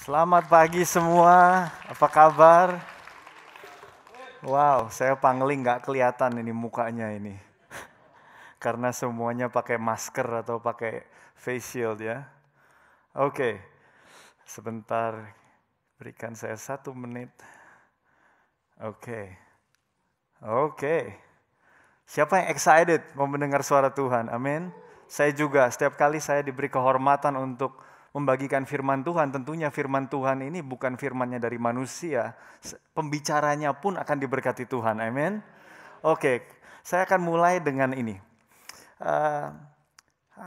Selamat pagi semua, apa kabar? Wow, saya pangling nggak kelihatan ini mukanya ini. Karena semuanya pakai masker atau pakai face shield ya. Oke, sebentar, berikan saya 1 menit. Oke. Siapa yang excited mau mendengar suara Tuhan? Amin. Saya juga, setiap kali saya diberi kehormatan untuk membagikan firman Tuhan, tentunya firman Tuhan ini bukan firmannya dari manusia, pembicaranya pun akan diberkati Tuhan, amin. Oke, saya akan mulai dengan ini.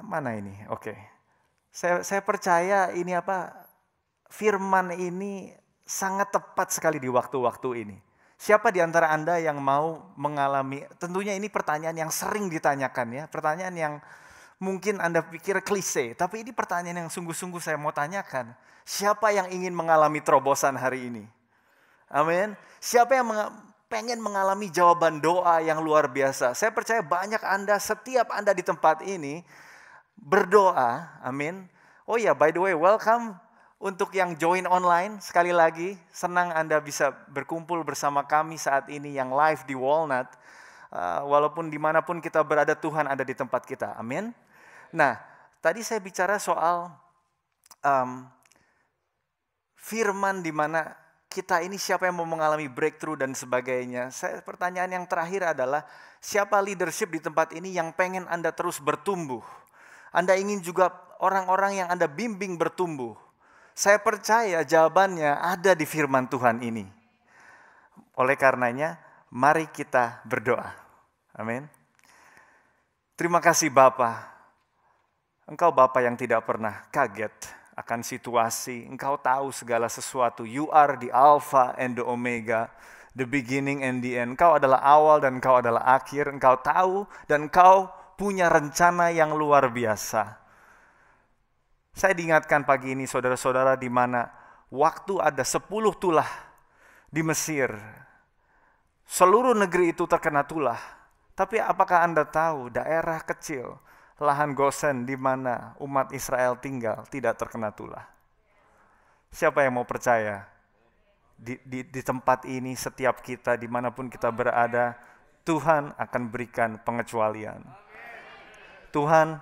Mana ini? Oke, saya percaya ini firman ini sangat tepat sekali di waktu-waktu ini. Siapa di antara Anda yang mau mengalami, tentunya ini pertanyaan yang sering ditanyakan ya, pertanyaan yang mungkin Anda pikir klise, tapi ini pertanyaan yang sungguh-sungguh saya mau tanyakan. Siapa yang ingin mengalami terobosan hari ini? Amin. Siapa yang pengen mengalami jawaban doa yang luar biasa? Saya percaya banyak Anda, setiap Anda di tempat ini berdoa, amin. Oh ya, by the way, welcome untuk yang join online. Sekali lagi, senang Anda bisa berkumpul bersama kami saat ini yang live di Walnut. Walaupun dimanapun kita berada, Tuhan ada di tempat kita, amin. Nah, tadi saya bicara soal firman di mana kita ini siapa yang mau mengalami breakthrough dan sebagainya. Pertanyaan yang terakhir adalah siapa leadership di tempat ini yang pengen Anda terus bertumbuh. Anda ingin juga orang-orang yang Anda bimbing bertumbuh. Saya percaya jawabannya ada di firman Tuhan ini. Oleh karenanya, mari kita berdoa. Amin. Terima kasih Bapa. Engkau Bapa yang tidak pernah kaget akan situasi. Engkau tahu segala sesuatu. You are the Alpha and the Omega, the beginning and the end. Engkau adalah awal dan Engkau adalah akhir. Engkau tahu dan Engkau punya rencana yang luar biasa. Saya diingatkan pagi ini saudara-saudara di mana waktu ada 10 tulah di Mesir. Seluruh negeri itu terkena tulah. Tapi apakah Anda tahu daerah kecil, lahan Gosen di mana umat Israel tinggal tidak terkena tulah? Siapa yang mau percaya? Di tempat ini setiap kita dimanapun kita berada, Tuhan akan berikan pengecualian. Tuhan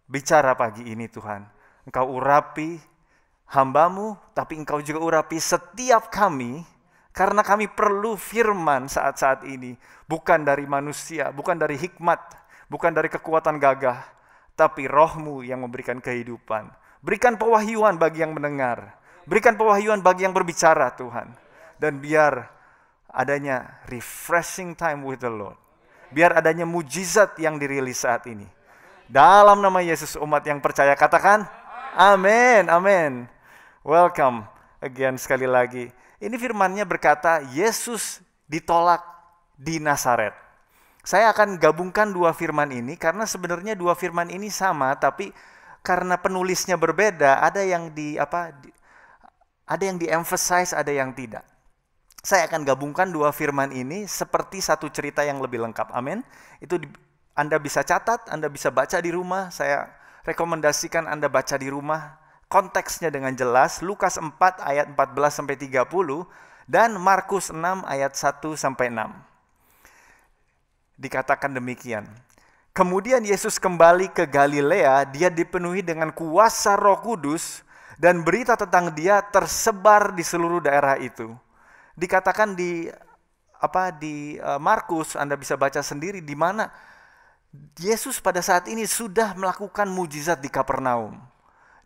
bicara pagi ini Tuhan. Engkau urapi hamba-Mu, tapi Engkau juga urapi setiap kami, karena kami perlu firman saat-saat ini. Bukan dari manusia, bukan dari hikmat, bukan dari kekuatan gagah, tapi Roh-Mu yang memberikan kehidupan. Berikan pewahyuan bagi yang mendengar, berikan pewahyuan bagi yang berbicara Tuhan. Dan biar adanya refreshing time with the Lord. Biar adanya mujizat yang dirilis saat ini. Dalam nama Yesus umat yang percaya katakan, amin, amin. Welcome again sekali lagi. Ini firman-Nya berkata, Yesus ditolak di Nazaret. Saya akan gabungkan dua firman ini karena sebenarnya dua firman ini sama, tapi karena penulisnya berbeda, ada yang di-emphasize, ada yang tidak. Saya akan gabungkan dua firman ini seperti satu cerita yang lebih lengkap. Amin. Itu Anda bisa catat, Anda bisa baca di rumah. Saya rekomendasikan Anda baca di rumah. Konteksnya dengan jelas, Lukas 4 ayat 14-30 dan Markus 6 ayat 1-6. Dikatakan demikian. Kemudian Yesus kembali ke Galilea, dia dipenuhi dengan kuasa Roh Kudus dan berita tentang dia tersebar di seluruh daerah itu. Dikatakan di Markus, Anda bisa baca sendiri di mana Yesus pada saat ini sudah melakukan mujizat di Kapernaum.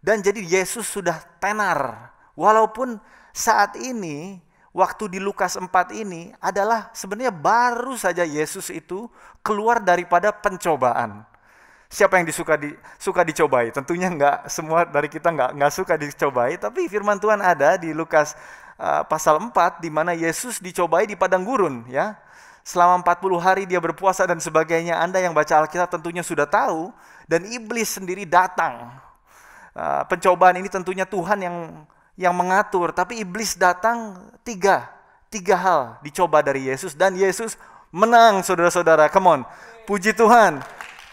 Dan jadi Yesus sudah tenar. Walaupun saat ini, waktu di Lukas 4 ini adalah sebenarnya baru saja Yesus itu keluar daripada pencobaan. Siapa yang suka dicobai? Tentunya enggak, semua dari kita enggak suka dicobai. Tapi firman Tuhan ada di Lukas pasal 4 di mana Yesus dicobai di padang gurun ya. Selama 40 hari dia berpuasa dan sebagainya. Anda yang baca Alkitab tentunya sudah tahu. Dan iblis sendiri datang. Pencobaan ini tentunya Tuhan yang mengatur. Tapi iblis datang tiga hal dicoba dari Yesus. Dan Yesus menang saudara-saudara. Come on. Puji Tuhan.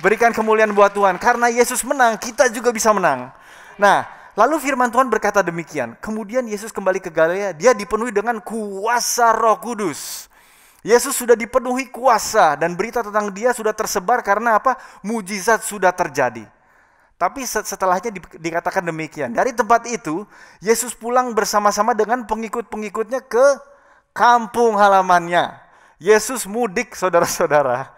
Berikan kemuliaan buat Tuhan. Karena Yesus menang, kita juga bisa menang. Nah, Lalu firman Tuhan berkata demikian. Kemudian Yesus kembali ke Galilea, dia dipenuhi dengan kuasa Roh Kudus. Yesus sudah dipenuhi kuasa dan berita tentang dia sudah tersebar karena apa? Mujizat sudah terjadi. Tapi setelahnya dikatakan demikian. Dari tempat itu, Yesus pulang bersama-sama dengan pengikut-pengikutnya ke kampung halamannya. Yesus mudik, saudara-saudara.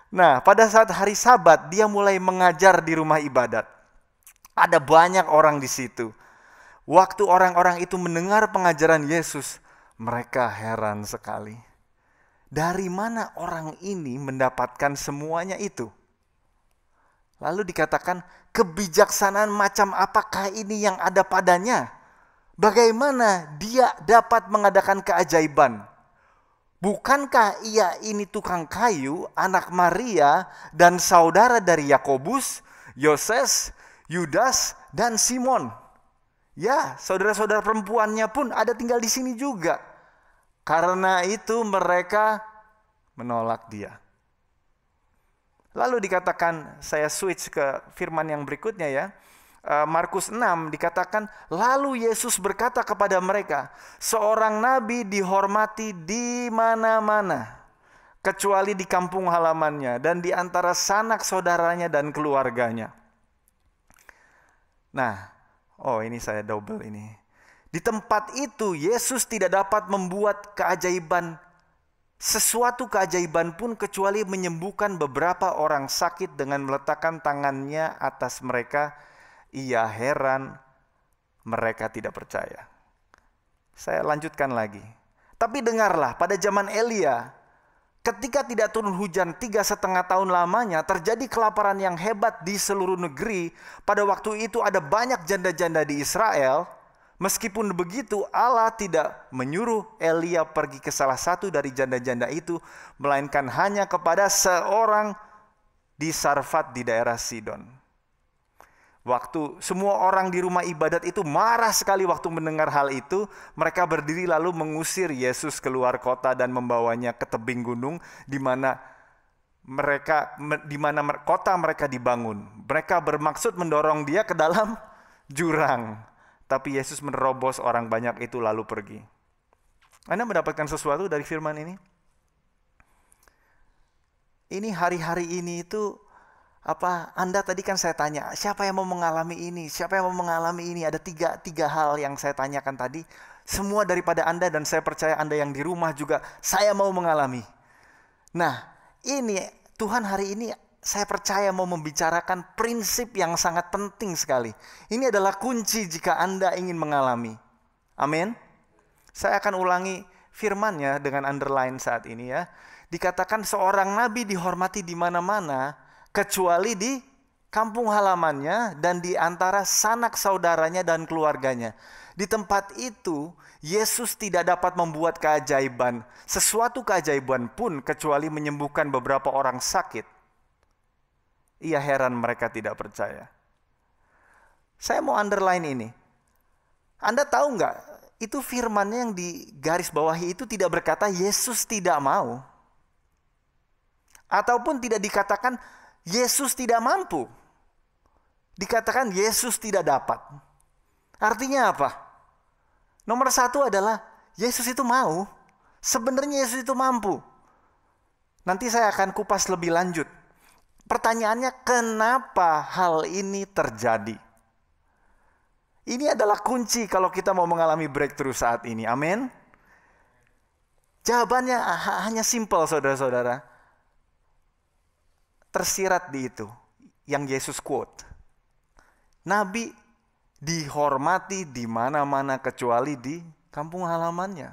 Nah, pada saat hari Sabat, dia mulai mengajar di rumah ibadat. Ada banyak orang di situ. Waktu orang-orang itu mendengar pengajaran Yesus, mereka heran sekali. Dari mana orang ini mendapatkan semuanya itu? Lalu dikatakan, kebijaksanaan macam apakah ini yang ada padanya? Bagaimana dia dapat mengadakan keajaiban? Bukankah ia ini tukang kayu, anak Maria, dan saudara dari Yakobus, Yoses, Yudas, dan Simon? Ya, saudara-saudara perempuannya pun ada tinggal di sini juga. Karena itu mereka menolak dia. Lalu dikatakan, saya switch ke firman yang berikutnya ya. Markus 6 dikatakan, lalu Yesus berkata kepada mereka, seorang nabi dihormati di mana-mana, kecuali di kampung halamannya dan di antara sanak saudaranya dan keluarganya. Nah, ini saya double ini. Di tempat itu Yesus tidak dapat membuat keajaiban, sesuatu keajaiban pun kecuali menyembuhkan beberapa orang sakit dengan meletakkan tangannya atas mereka. Ia heran, mereka tidak percaya. Saya lanjutkan lagi. Tapi dengarlah, pada zaman Elia, ketika tidak turun hujan 3,5 tahun lamanya, terjadi kelaparan yang hebat di seluruh negeri. Pada waktu itu ada banyak janda-janda di Israel. Meskipun begitu, Allah tidak menyuruh Elia pergi ke salah satu dari janda-janda itu, melainkan hanya kepada seorang di Sarfat di daerah Sidon. Waktu semua orang di rumah ibadat itu marah sekali waktu mendengar hal itu, mereka berdiri lalu mengusir Yesus keluar kota dan membawanya ke tebing gunung di mana kota mereka dibangun. Mereka bermaksud mendorong dia ke dalam jurang. Tapi Yesus menerobos orang banyak itu lalu pergi. Anda mendapatkan sesuatu dari firman ini? Ini hari-hari ini itu Anda tadi kan saya tanya, siapa yang mau mengalami ini? Siapa yang mau mengalami ini? Ada tiga hal yang saya tanyakan tadi. Semua daripada Anda dan saya percaya Anda yang di rumah juga, saya mau mengalami. Nah, ini Tuhan hari ini saya percaya mau membicarakan prinsip yang sangat penting sekali. Ini adalah kunci jika Anda ingin mengalami. Amin. Saya akan ulangi firman-Nya dengan underline saat ini ya. Dikatakan seorang nabi dihormati di mana-mana, kecuali di kampung halamannya dan di antara sanak saudaranya dan keluarganya. Di tempat itu, Yesus tidak dapat membuat keajaiban, sesuatu keajaiban pun kecuali menyembuhkan beberapa orang sakit. Ia heran mereka tidak percaya. Saya mau underline ini. Anda tahu nggak? Itu firman-Nya yang di garis bawahi itu tidak berkata Yesus tidak mau. Ataupun tidak dikatakan Yesus tidak mampu. Dikatakan Yesus tidak dapat. Artinya apa? Nomor satu adalah Yesus itu mau. Sebenarnya Yesus itu mampu. Nanti saya akan kupas lebih lanjut. Pertanyaannya, kenapa hal ini terjadi? Ini adalah kunci kalau kita mau mengalami breakthrough saat ini. Amin. Jawabannya hanya simpel, saudara-saudara. Tersirat di itu yang Yesus quote. Nabi dihormati di mana-mana kecuali di kampung halamannya.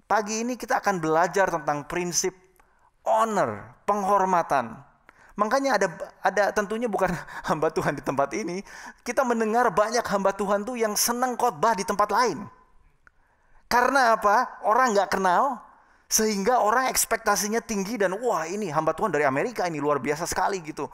Pagi ini kita akan belajar tentang prinsip honor, penghormatan. Makanya ada tentunya bukan hamba Tuhan di tempat ini. Kita mendengar banyak hamba Tuhan tuh yang senang khotbah di tempat lain. Karena apa? Orang nggak kenal, sehingga orang ekspektasinya tinggi dan wah ini hamba Tuhan dari Amerika ini luar biasa sekali gitu.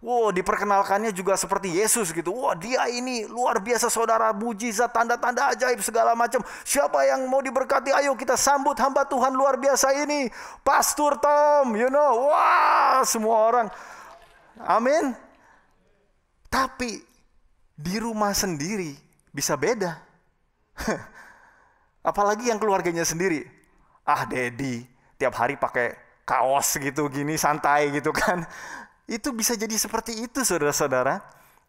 Wow, diperkenalkannya juga seperti Yesus gitu. Wah, dia ini luar biasa saudara, mujizat, tanda-tanda ajaib segala macam. Siapa yang mau diberkati? Ayo kita sambut hamba Tuhan luar biasa ini, Pastor Tom, wah, semua orang. Amin. Tapi Di rumah sendiri bisa beda. Apalagi yang keluarganya sendiri. Daddy tiap hari pakai kaos gitu gini santai gitu kan. Itu bisa jadi seperti itu saudara-saudara.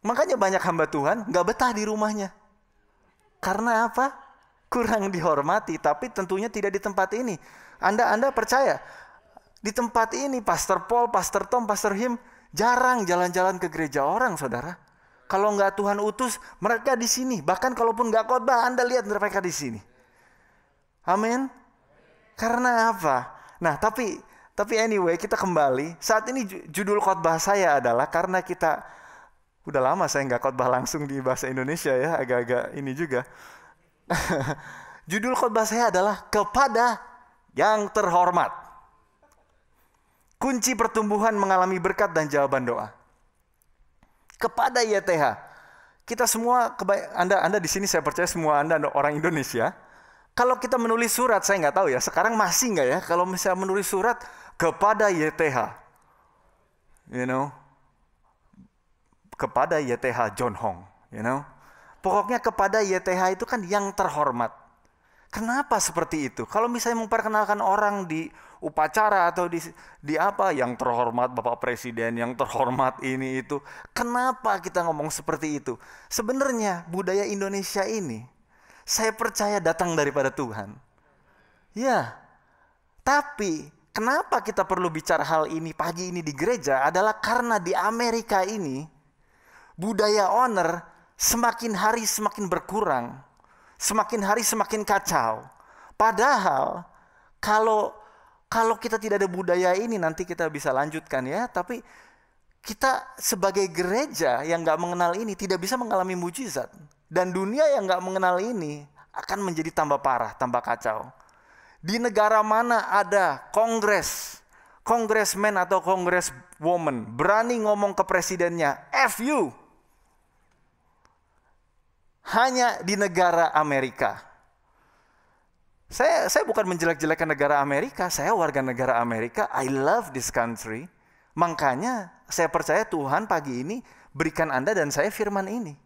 Makanya banyak hamba Tuhan gak betah di rumahnya. Karena apa? Kurang dihormati, tapi tentunya tidak di tempat ini. Anda percaya? Di tempat ini Pastor Paul, Pastor Tom, Pastor Him jarang jalan-jalan ke gereja orang, saudara. Kalau nggak Tuhan utus, mereka di sini. Bahkan kalaupun nggak khotbah, Anda lihat mereka di sini. Amin. Karena apa? Nah, tapi anyway, kita kembali. Saat ini judul khotbah saya adalah karena kita udah lama saya nggak khotbah langsung di bahasa Indonesia ya, agak-agak ini juga. Judul khotbah saya adalah kepada yang terhormat. Kunci pertumbuhan mengalami berkat dan jawaban doa. Kepada YTH. Kita semua, Anda di sini saya percaya semua Anda orang Indonesia. Kalau kita menulis surat, saya nggak tahu ya, sekarang masih nggak ya, kalau misalnya menulis surat kepada YTH. Kepada YTH John Hong. Pokoknya kepada YTH itu kan yang terhormat. Kenapa seperti itu? Kalau misalnya memperkenalkan orang di upacara atau di apa yang terhormat Bapak Presiden, yang terhormat ini itu. Kenapa kita ngomong seperti itu? Sebenarnya budaya Indonesia ini saya percaya datang daripada Tuhan. Ya. Tapi kenapa kita perlu bicara hal ini pagi ini di gereja adalah karena di Amerika ini budaya honor semakin hari semakin berkurang. Semakin hari semakin kacau. Padahal kalau kita tidak ada budaya ini nanti kita bisa lanjutkan ya. Tapi kita sebagai gereja yang gak mengenal ini tidak bisa mengalami mujizat. Dan dunia yang gak mengenal ini akan menjadi tambah parah, tambah kacau. Di negara mana ada congressman atau congresswoman berani ngomong ke presidennya, F you. Hanya di negara Amerika. Saya bukan menjelek-jelekan negara Amerika, saya warga negara Amerika, I love this country. Makanya saya percaya Tuhan pagi ini berikan Anda dan saya firman ini.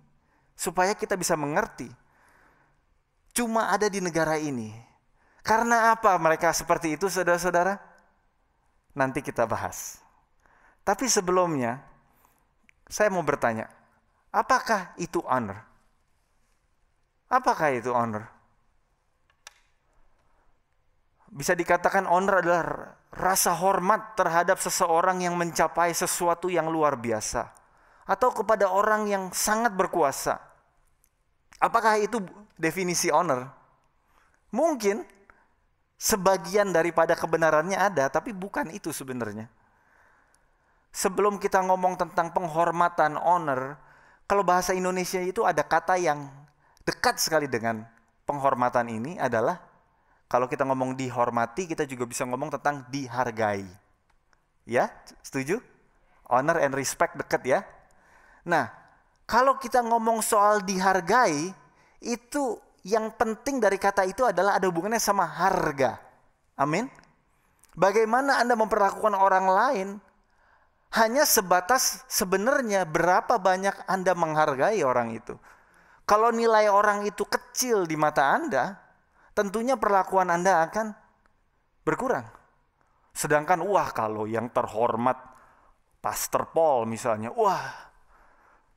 Supaya kita bisa mengerti. Cuma ada di negara ini. Karena apa mereka seperti itu saudara-saudara? Nanti kita bahas. Tapi sebelumnya, saya mau bertanya, apakah itu honor? Apakah itu honor? Bisa dikatakan honor adalah rasa hormat terhadap seseorang yang mencapai sesuatu yang luar biasa. Atau kepada orang yang sangat berkuasa. Apakah itu definisi honor? Mungkin sebagian daripada kebenarannya ada, tapi bukan itu sebenarnya. Sebelum kita ngomong tentang penghormatan honor, kalau bahasa Indonesia itu ada kata yang dekat sekali dengan penghormatan ini adalah kalau kita ngomong dihormati, kita juga bisa ngomong tentang dihargai. Ya, setuju? Honor and respect dekat ya. Nah, kalau kita ngomong soal dihargai, itu yang penting dari kata itu adalah ada hubungannya sama harga. Amin. Bagaimana Anda memperlakukan orang lain hanya sebatas sebenarnya berapa banyak Anda menghargai orang itu. Kalau nilai orang itu kecil di mata Anda, tentunya perlakuan Anda akan berkurang. Sedangkan kalau yang terhormat Pastor Paul misalnya,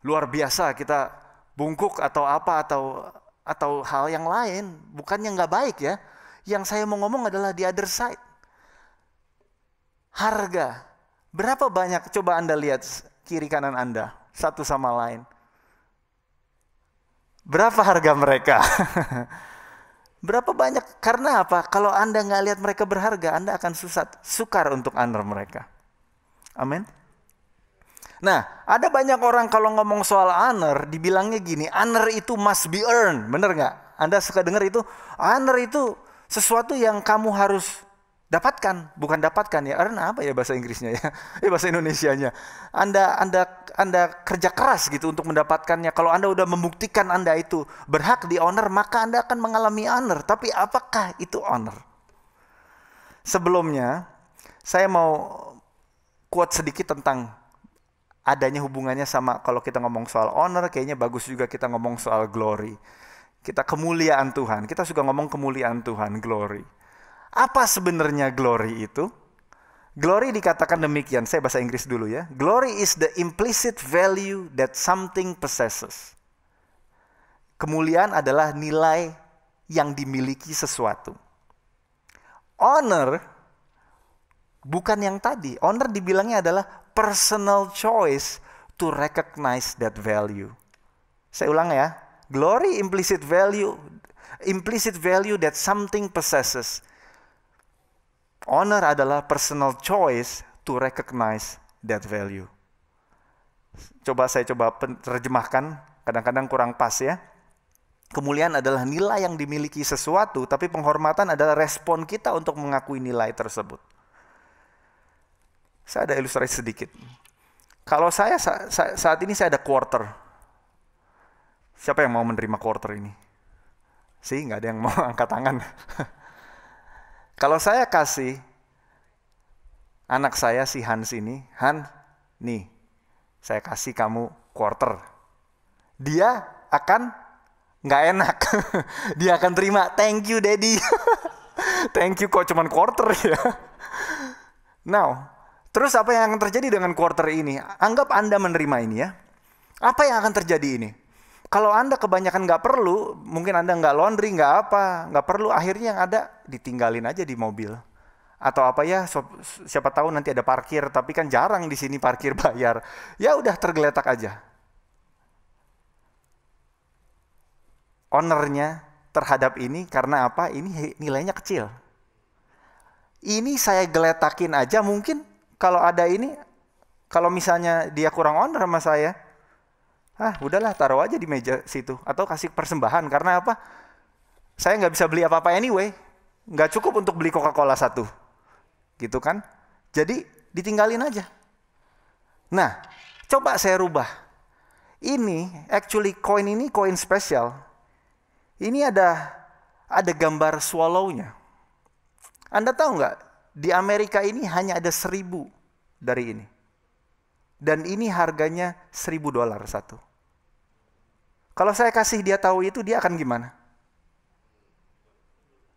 luar biasa kita bungkuk atau apa atau hal yang lain, bukannya nggak baik ya. Yang saya mau ngomong adalah the other side. Harga. Berapa banyak coba Anda lihat kiri kanan Anda satu sama lain. Berapa harga mereka? Berapa banyak? Karena apa? Kalau Anda nggak lihat mereka berharga, Anda akan sukar untuk honor mereka. Amin. Nah, ada banyak orang kalau ngomong soal honor, dibilangnya gini, honor itu must be earned. Bener nggak? Anda suka dengar itu? Honor itu sesuatu yang kamu harus dapatkan, bukan dapatkan ya. Earn apa ya bahasa Inggrisnya ya? Bahasa Indonesianya. Anda kerja keras gitu untuk mendapatkannya. Kalau Anda udah membuktikan Anda itu berhak di honor, maka Anda akan mengalami honor. Tapi apakah itu honor? Sebelumnya, saya mau quote sedikit tentang adanya hubungannya sama kalau kita ngomong soal honor, kayaknya bagus juga kita ngomong soal glory. Kita kemuliaan Tuhan, kita suka ngomong kemuliaan Tuhan, glory. Apa sebenarnya glory itu? Glory dikatakan demikian, saya bahasa Inggris dulu ya. Glory is the implicit value that something possesses. Kemuliaan adalah nilai yang dimiliki sesuatu. Honor bukan yang tadi. Honor dibilangnya adalah personal choice to recognize that value. Saya ulang ya. Glory implicit value that something possesses. Honor adalah personal choice to recognize that value. Saya coba terjemahkan, kadang-kadang kurang pas ya. Kemuliaan adalah nilai yang dimiliki sesuatu, tapi penghormatan adalah respon kita untuk mengakui nilai tersebut. Saya ada ilustrasi sedikit. Kalau saat ini saya ada quarter. Siapa yang mau menerima quarter ini? Nggak ada yang mau angkat tangan. Kalau saya kasih anak saya si Hans ini, Han, nih, saya kasih kamu quarter. Dia akan nggak enak. Dia akan terima, thank you daddy. Thank you kok cuman quarter ya. Now, terus apa yang akan terjadi dengan quarter ini? Anggap Anda menerima ini ya. Apa yang akan terjadi ini? Kalau Anda kebanyakan nggak perlu, mungkin Anda nggak laundry, nggak perlu, akhirnya yang ada ditinggalin aja di mobil. Atau apa ya, siapa tahu nanti ada parkir, tapi kan jarang di sini parkir bayar. Ya udah tergeletak aja. Ownernya terhadap ini karena apa? Ini nilainya kecil. Ini saya geletakin aja mungkin kalau ada ini, kalau misalnya dia kurang owner sama saya, udahlah taruh aja di meja situ. Atau kasih persembahan, karena apa? Saya nggak bisa beli apa-apa anyway. Nggak cukup untuk beli Coca-Cola 1. Gitu kan? Jadi ditinggalin aja. Nah, coba saya rubah. Ini, actually koin ini koin spesial. Ini ada gambar swallow-nya. Anda tahu nggak? Di Amerika ini hanya ada 1000 dari ini. Dan ini harganya $1.000 satu. Kalau saya kasih dia tahu itu, dia akan gimana?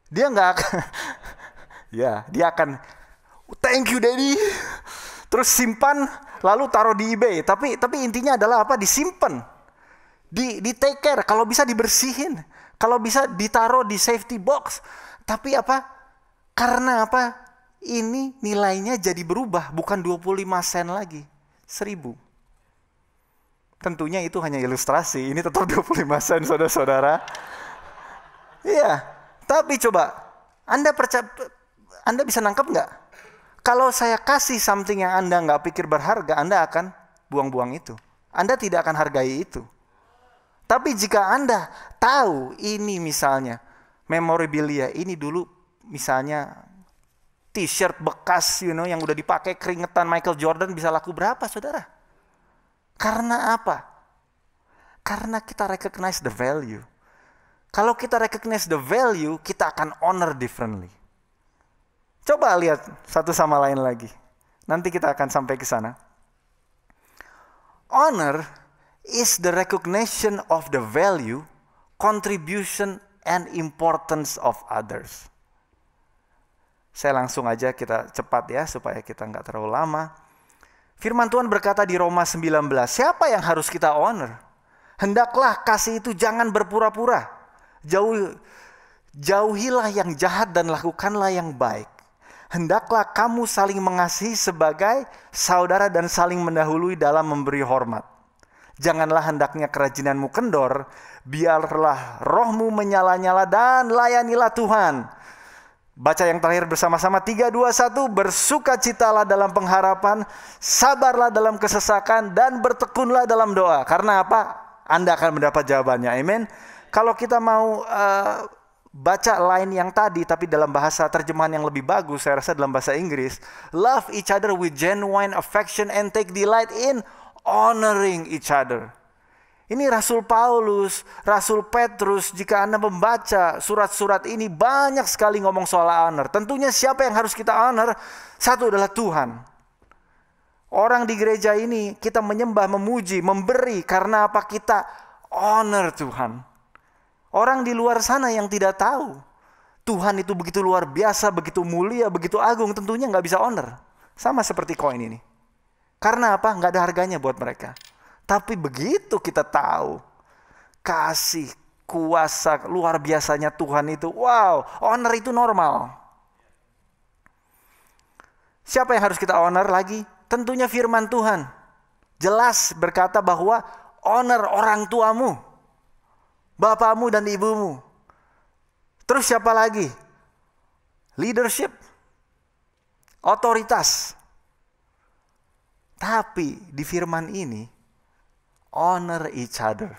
Dia nggak akan, ya, dia akan, thank you daddy. Terus simpan, lalu taruh di eBay. Tapi intinya adalah apa? Disimpan, di take care. Kalau bisa dibersihin, kalau bisa ditaruh di safety box. Tapi apa? Karena apa? Ini nilainya jadi berubah, bukan 25 sen lagi, 1000. Tentunya itu hanya ilustrasi, ini tetap 25 sen saudara-saudara. Iya, tapi coba, Anda bisa nangkep nggak? Kalau saya kasih something yang Anda nggak pikir berharga, Anda akan buang-buang itu. Anda tidak akan hargai itu. Tapi jika Anda tahu ini misalnya, memorabilia, ini dulu misalnya t-shirt bekas, yang udah dipakai keringetan Michael Jordan bisa laku berapa, saudara? Karena apa? Karena kita recognize the value. Kalau kita recognize the value, kita akan honor differently. Coba lihat satu sama lain lagi. Nanti kita akan sampai ke sana. Honor is the recognition of the value, contribution, and importance of others. Saya langsung aja, kita cepat ya, supaya kita nggak terlalu lama. Firman Tuhan berkata di Roma 19, siapa yang harus kita honor? Hendaklah kasih itu jangan berpura-pura. Jauhilah yang jahat dan lakukanlah yang baik. Hendaklah kamu saling mengasihi sebagai saudara dan saling mendahului dalam memberi hormat. Janganlah hendaknya kerajinanmu kendor, biarlah rohmu menyala-nyala dan layanilah Tuhan. Baca yang terakhir bersama-sama, 3, 2, 1, bersukacitalah dalam pengharapan, sabarlah dalam kesesakan, dan bertekunlah dalam doa. Karena apa? Anda akan mendapat jawabannya, amin. Kalau kita mau baca line yang tadi, tapi dalam bahasa terjemahan yang lebih bagus, saya rasa dalam bahasa Inggris, love each other with genuine affection and take delight in honoring each other. Ini Rasul Paulus, Rasul Petrus, jika Anda membaca surat-surat ini banyak sekali ngomong soal honor. Tentunya siapa yang harus kita honor? Satu adalah Tuhan. Orang di gereja ini kita menyembah, memuji, memberi karena apa? Kita honor Tuhan. Orang di luar sana yang tidak tahu Tuhan itu begitu luar biasa, begitu mulia, begitu agung, tentunya nggak bisa honor. Sama seperti koin ini. Karena apa? Nggak ada harganya buat mereka. Tapi begitu kita tahu kasih, kuasa luar biasanya Tuhan itu, wow, honor itu normal. Siapa yang harus kita honor lagi? Tentunya firman Tuhan. Jelas berkata bahwa honor orang tuamu, bapamu dan ibumu. Terus siapa lagi? Leadership, otoritas. Tapi di firman ini, honor each other.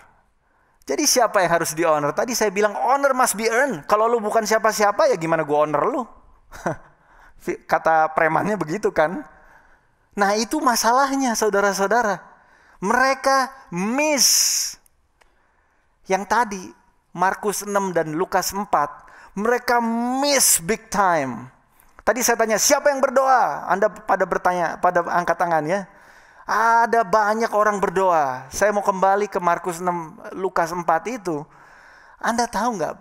Jadi siapa yang harus di honor? Tadi saya bilang honor must be earned. Kalau lu bukan siapa-siapa ya gimana gua honor lu? Kata premannya begitu kan. Nah itu masalahnya saudara-saudara. Mereka miss. Yang tadi Markus 6 dan Lukas 4. Mereka miss big time. Tadi saya tanya siapa yang berdoa? Anda pada bertanya, pada angkat tangan ya. Ada banyak orang berdoa. Saya mau kembali ke Markus 6, Lukas 4 itu. Anda tahu nggak?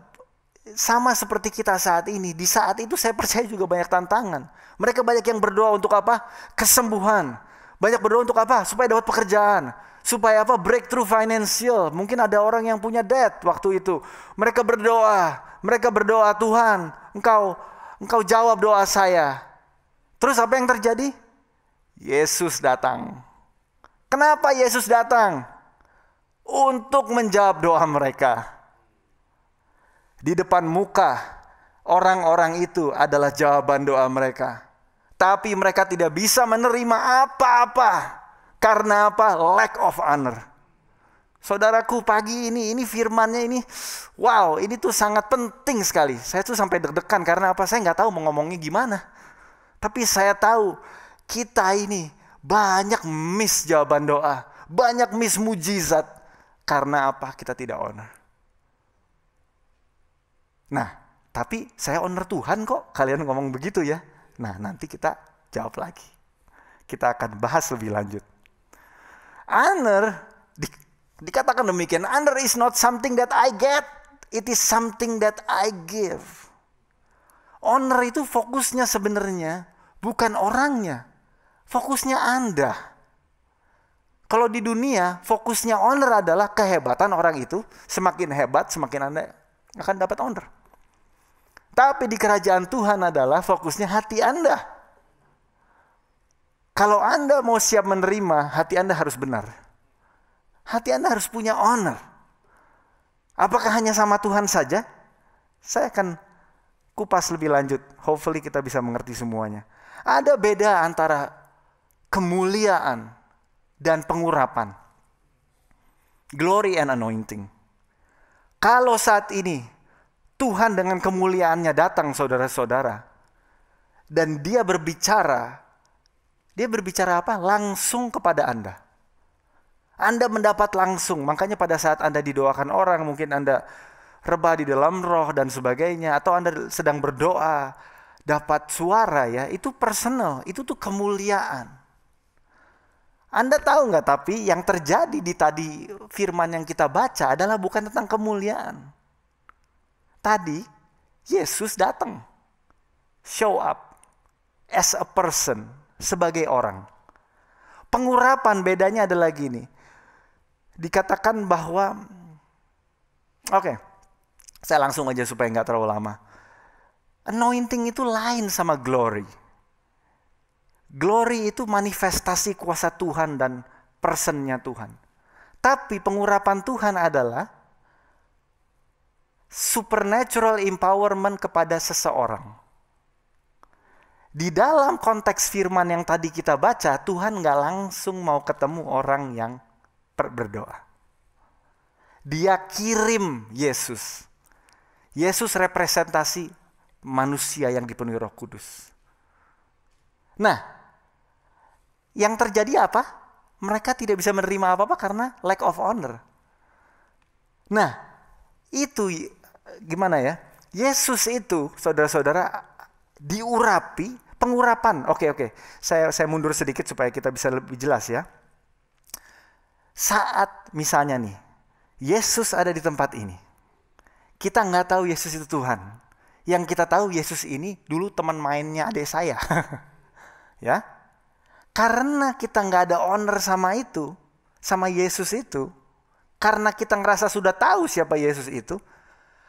Sama seperti kita saat ini. Di saat itu saya percaya juga banyak tantangan. Mereka banyak yang berdoa untuk apa? Kesembuhan. Banyak berdoa untuk apa? Supaya dapat pekerjaan. Supaya apa? Breakthrough financial. Mungkin ada orang yang punya debt waktu itu. Mereka berdoa. Mereka berdoa, Tuhan, Engkau jawab doa saya. Terus apa yang terjadi? Yesus datang. Kenapa Yesus datang? Untuk menjawab doa mereka. Di depan muka orang-orang itu adalah jawaban doa mereka. Tapi mereka tidak bisa menerima apa-apa. Karena apa? Lack of honor. Saudaraku, pagi ini firmannya ini, wow, ini tuh sangat penting sekali. Saya tuh sampai deg-degan karena apa? Saya nggak tahu mau ngomongnya gimana. Tapi saya tahu kita ini banyak miss jawaban doa, banyak miss mujizat. Karena apa? Kita tidak honor. Nah, tapi saya honor Tuhan kok. Kalian ngomong begitu ya. Nah, nanti kita jawab lagi. Kita akan bahas lebih lanjut. Honor, dikatakan demikian, honor is not something that I get, it is something that I give. Honor itu fokusnya sebenarnya bukan orangnya, fokusnya Anda. Kalau di dunia, fokusnya honor adalah kehebatan orang itu. Semakin hebat, semakin Anda akan dapat honor. Tapi di kerajaan Tuhan adalah fokusnya hati Anda. Kalau Anda mau siap menerima, hati Anda harus benar. Hati Anda harus punya honor. Apakah hanya sama Tuhan saja? Saya akan kupas lebih lanjut. Hopefully kita bisa mengerti semuanya. Ada beda antara kemuliaan dan pengurapan. Glory and anointing. Kalau saat ini Tuhan dengan kemuliaannya datang saudara-saudara. Dan dia berbicara apa? Langsung kepada Anda. Anda mendapat langsung, makanya pada saat Anda didoakan orang, mungkin Anda rebah di dalam roh dan sebagainya, atau Anda sedang berdoa, dapat suara ya, itu personal, itu tuh kemuliaan. Anda tahu nggak tapi yang terjadi di tadi firman yang kita baca adalah bukan tentang kemuliaan. Tadi Yesus datang, show up as a person, sebagai orang. Pengurapan bedanya adalah gini. Dikatakan bahwa, saya langsung aja supaya nggak terlalu lama. Anointing itu lain sama glory. Glory itu manifestasi kuasa Tuhan dan personnya Tuhan. Tapi pengurapan Tuhan adalah supernatural empowerment kepada seseorang. Di dalam konteks firman yang tadi kita baca, Tuhan nggak langsung mau ketemu orang yang berdoa. Dia kirim Yesus. Yesus representasi manusia yang dipenuhi Roh Kudus. Nah, yang terjadi apa? Mereka tidak bisa menerima apa-apa karena lack of honor. Nah, itu gimana ya? Yesus itu, saudara-saudara, diurapi, Pengurapan. Oke. Saya mundur sedikit supaya kita bisa lebih jelas ya. Saat misalnya nih, Yesus ada di tempat ini. Kita nggak tahu Yesus itu Tuhan. Yang kita tahu Yesus ini dulu teman mainnya adik saya. Ya. Karena kita nggak ada honor sama itu, sama Yesus itu. Karena kita ngerasa sudah tahu siapa Yesus itu.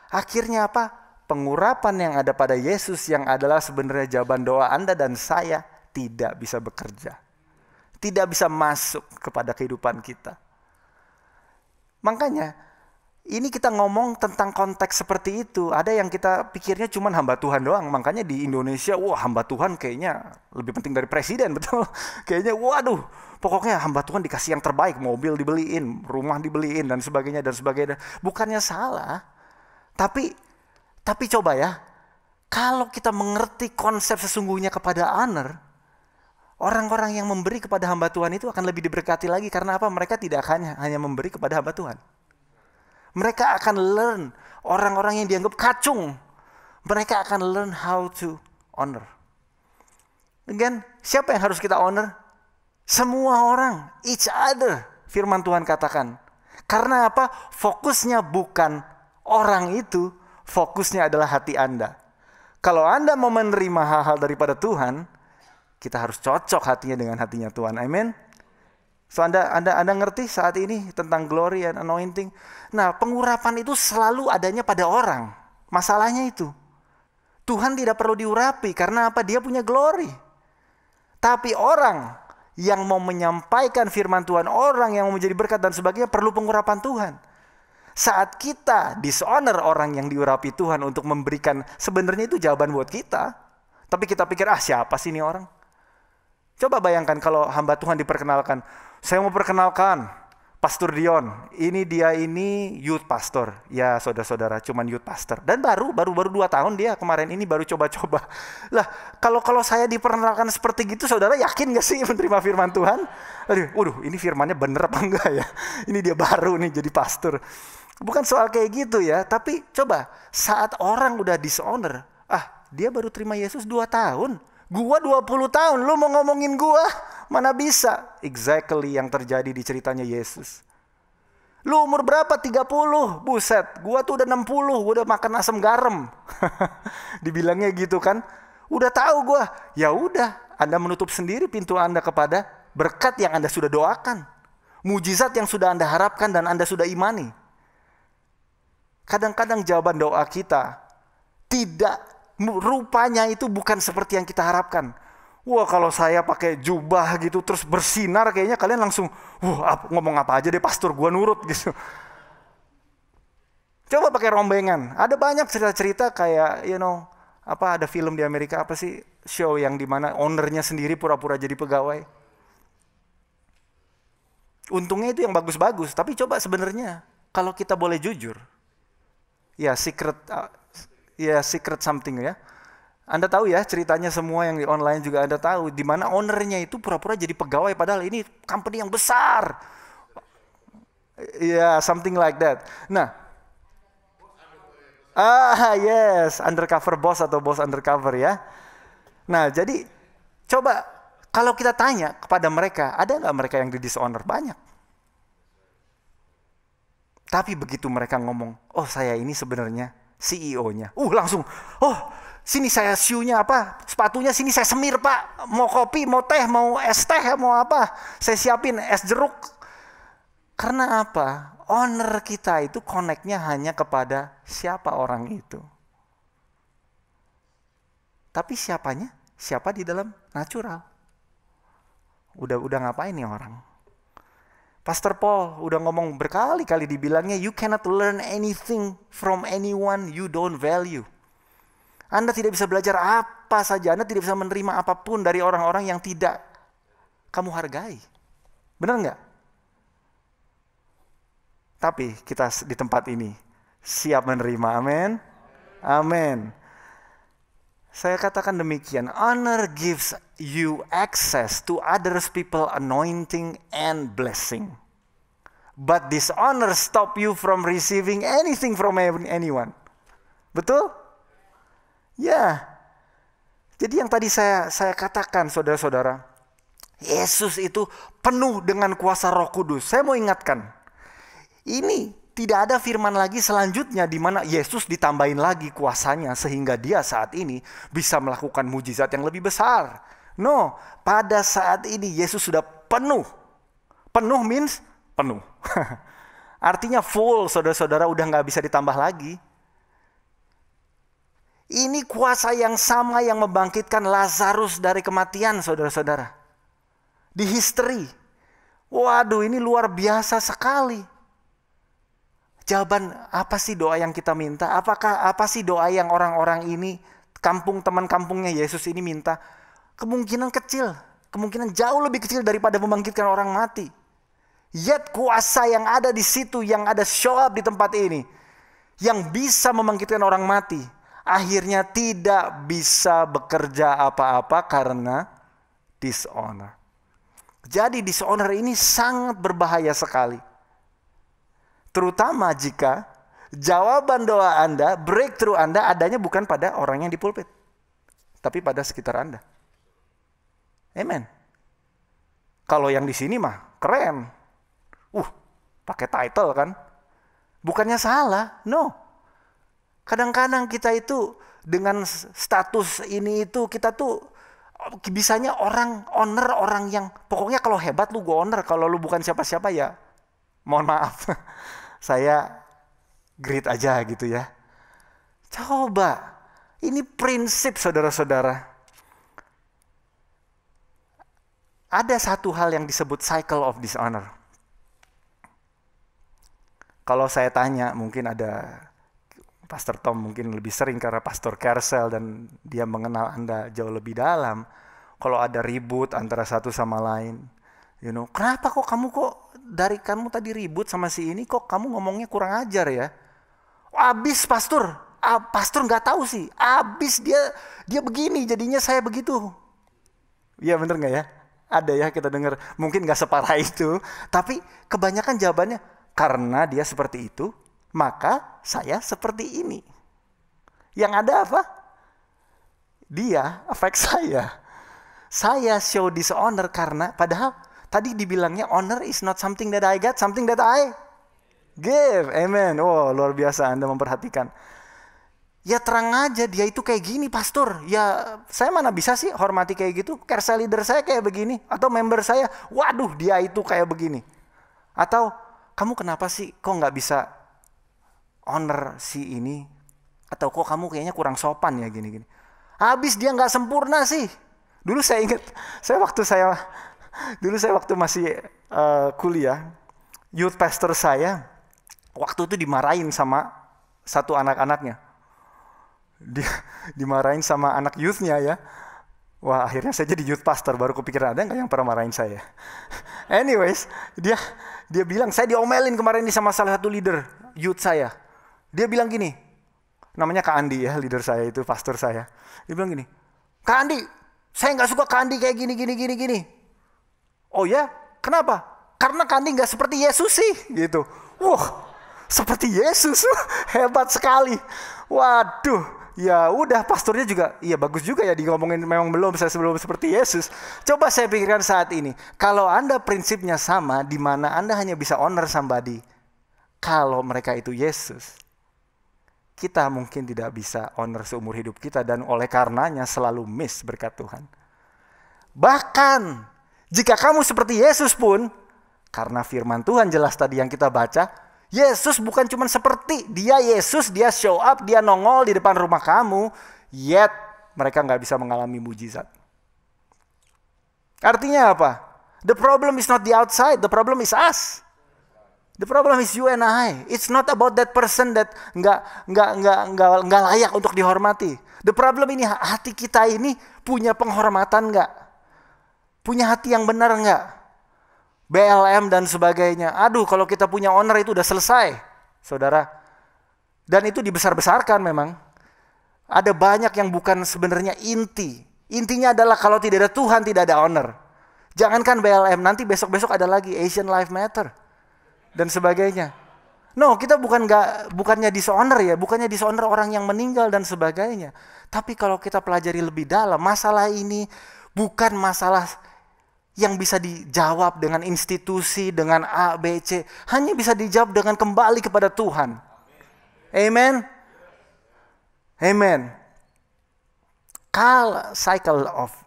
Akhirnya apa? Pengurapan yang ada pada Yesus yang adalah sebenarnya jawaban doa Anda dan saya tidak bisa bekerja. Tidak bisa masuk kepada kehidupan kita. Makanya ini kita ngomong tentang konteks seperti itu. Ada yang kita pikirnya cuma hamba Tuhan doang. Makanya di Indonesia, wah hamba Tuhan kayaknya lebih penting dari presiden, betul? Kayaknya waduh, pokoknya hamba Tuhan dikasih yang terbaik. Mobil dibeliin, rumah dibeliin dan sebagainya. Bukannya salah. Tapi coba ya, kalau kita mengerti konsep sesungguhnya kepada honor, orang-orang yang memberi kepada hamba Tuhan itu akan lebih diberkati lagi. Karena apa? Mereka tidak hanya memberi kepada hamba Tuhan. Mereka akan learn, orang-orang yang dianggap kacung, mereka akan learn how to honor. Again, siapa yang harus kita honor? Semua orang, each other, firman Tuhan katakan. Karena apa? Fokusnya bukan orang itu, fokusnya adalah hati Anda. Kalau Anda mau menerima hal-hal daripada Tuhan, kita harus cocok hatinya dengan hatinya Tuhan. Amin. So Anda ngerti saat ini tentang glory and anointing. Nah, pengurapan itu selalu adanya pada orang. Masalahnya itu, Tuhan tidak perlu diurapi karena apa? Dia punya glory. Tapi orang yang mau menyampaikan firman Tuhan, orang yang mau menjadi berkat dan sebagainya perlu pengurapan Tuhan. Saat kita dishonor orang yang diurapi Tuhan untuk memberikan, sebenarnya itu jawaban buat kita. Tapi kita pikir, siapa sih ini orang? Coba bayangkan kalau hamba Tuhan diperkenalkan. Saya mau perkenalkan Pastor Dion. Dia youth pastor. Ya saudara-saudara, cuman youth pastor. Dan baru 2 tahun dia kemarin ini baru coba-coba. Lah, kalau saya diperkenalkan seperti gitu, saudara yakin gak sih menerima firman Tuhan? Waduh, ini firmannya bener apa enggak ya? Ini dia baru nih jadi pastor. Bukan soal kayak gitu ya, tapi coba saat orang udah dishonor, dia baru terima Yesus 2 tahun. Gua 20 tahun, lu mau ngomongin gua? Mana bisa? Exactly yang terjadi di ceritanya Yesus. Lu umur berapa? 30. Buset, gua tuh udah 60, gua udah makan asam garam. Dibilangnya gitu kan. Udah tahu gua. Ya udah, Anda menutup sendiri pintu Anda kepada berkat yang Anda sudah doakan. Mujizat yang sudah Anda harapkan dan Anda sudah imani. Kadang-kadang jawaban doa kita rupanya itu bukan seperti yang kita harapkan. Wah, kalau saya pakai jubah gitu terus bersinar, kayaknya kalian langsung, ngomong apa aja deh pastor, gua nurut gitu. Coba pakai rombengan. Ada banyak cerita-cerita kayak, ada film di Amerika, apa sih, show yang dimana ownernya sendiri pura-pura jadi pegawai. Untungnya itu yang bagus-bagus, tapi coba sebenarnya kalau kita boleh jujur, secret something ya. Anda tahu ya ceritanya semua yang di online juga Anda tahu. Di mana ownernya itu pura-pura jadi pegawai padahal ini company yang besar. Something like that. Nah. Yes. Undercover boss atau boss undercover ya. Nah jadi coba kalau kita tanya kepada mereka, ada nggak mereka yang di dishonor? Banyak. Tapi begitu mereka ngomong, saya ini sebenarnya CEO-nya. Langsung, sini saya shoe-nya apa? Sepatunya sini saya semir pak. Mau kopi, mau teh, mau es teh, mau apa? Saya siapin es jeruk. Karena apa? Honor kita itu connect-nya hanya kepada siapa orang itu. Tapi siapanya? Siapa di dalam natural? Udah ngapain nih orang? Pastor Paul udah ngomong berkali-kali dibilangnya, you cannot learn anything from anyone you don't value. Anda tidak bisa belajar apa saja, Anda tidak bisa menerima apapun dari orang-orang yang tidak kamu hargai. Benar nggak? Tapi kita di tempat ini siap menerima, amin? Amin. Saya katakan demikian, honor gives you access to others people anointing and blessing. But dishonor stop you from receiving anything from anyone. Betul? Ya. Jadi yang tadi saya katakan saudara-saudara, Yesus itu penuh dengan kuasa Roh Kudus. Saya mau ingatkan, ini tidak ada firman lagi selanjutnya di mana Yesus ditambahin lagi kuasanya sehingga dia saat ini bisa melakukan mujizat yang lebih besar. No, pada saat ini Yesus sudah penuh. Penuh means penuh. Artinya full, saudara-saudara, udah gak bisa ditambah lagi. Ini kuasa yang sama yang membangkitkan Lazarus dari kematian, saudara-saudara. Di history. Waduh, ini luar biasa sekali. Jawaban apa sih doa yang kita minta? Apa sih doa yang orang-orang ini, teman kampungnya Yesus ini minta? Kemungkinan kecil. Kemungkinan jauh lebih kecil daripada membangkitkan orang mati. Yet kuasa yang ada di situ, yang ada show up di tempat ini, yang bisa membangkitkan orang mati, akhirnya tidak bisa bekerja apa-apa karena dishonor. Jadi dishonor ini sangat berbahaya sekali. Terutama jika jawaban doa Anda, breakthrough Anda adanya bukan pada orang yang di pulpit, tapi pada sekitar Anda. Amen. Kalau yang di sini mah keren. Pakai title kan. Bukannya salah, no. Kadang-kadang kita itu dengan status ini itu kita tuh bisanya orang honor orang yang pokoknya kalau hebat lu gue honor, kalau lu bukan siapa-siapa ya mohon maaf. Saya greet aja gitu ya. Coba, ini prinsip saudara-saudara. Ada satu hal yang disebut cycle of dishonor. Kalau saya tanya, mungkin ada Pastor Tom mungkin lebih sering karena Pastor Kersel dan dia mengenal Anda jauh lebih dalam. Kalau ada ribut antara satu sama lain, kenapa kok dari kamu tadi ribut sama si ini, kok kamu ngomongnya kurang ajar ya? Abis pastor nggak tahu sih, abis dia begini jadinya saya begitu. Iya bener nggak ya? Ada ya kita dengar, mungkin nggak separah itu, tapi kebanyakan jawabannya karena dia seperti itu, maka saya seperti ini. Yang ada apa? Dia affect saya. Saya show dishonor karena padahal tadi dibilangnya honor is not something that I got, something that I give. Amen. Oh, luar biasa Anda memperhatikan. Ya terang aja dia itu kayak gini pastor. Ya saya mana bisa sih hormati kayak gitu. Kersel leader saya kayak begini. Atau member saya, waduh dia itu kayak begini. Atau kamu kenapa sih kok gak bisa honor si ini? Atau kok kamu kayaknya kurang sopan ya gini-gini. Habis dia gak sempurna sih. Dulu saya ingat, dulu saya waktu masih kuliah, youth pastor saya waktu itu dimarahin sama satu anak-anaknya. Dia dimarahin sama anak youthnya ya. Wah akhirnya saya jadi youth pastor, baru kepikiran ada nggak yang pernah marahin saya. Anyways, dia bilang, saya diomelin kemarin ini sama salah satu leader youth saya. Dia bilang gini, namanya Kak Andi ya, leader saya itu, pastor saya. Dia bilang gini, Kak Andi, saya nggak suka Kak Andi kayak gini. Oh ya, kenapa? Karena Kak Andi nggak seperti Yesus sih, gitu. Wah, seperti Yesus, hebat sekali. Waduh. Ya udah pastornya juga, iya bagus juga ya ngomongin memang belum seperti Yesus. Coba saya pikirkan saat ini, kalau Anda prinsipnya sama, di mana Anda hanya bisa honor somebody, kalau mereka itu Yesus, kita mungkin tidak bisa honor seumur hidup kita dan oleh karenanya selalu miss berkat Tuhan. Bahkan jika kamu seperti Yesus pun, karena firman Tuhan jelas tadi yang kita baca, Yesus bukan cuma seperti, dia Yesus, dia show up, dia nongol di depan rumah kamu, yet mereka nggak bisa mengalami mujizat. Artinya apa? The problem is not the outside, the problem is us. The problem is you and I. It's not about that person that nggak layak untuk dihormati. The problem ini hati kita ini punya penghormatan nggak? Punya hati yang benar nggak? BLM dan sebagainya. Aduh, kalau kita punya honor itu udah selesai, saudara. Dan itu dibesar-besarkan memang. Ada banyak yang bukan sebenarnya inti. Intinya adalah kalau tidak ada Tuhan, tidak ada honor. Jangankan BLM, nanti besok-besok ada lagi Asian Life Matter dan sebagainya. No, kita bukannya dishonor ya, bukannya dishonor orang yang meninggal dan sebagainya. Tapi kalau kita pelajari lebih dalam, masalah ini bukan masalah yang bisa dijawab dengan institusi, dengan A, B, C. Hanya bisa dijawab dengan kembali kepada Tuhan. Amen. Amen. Cycle of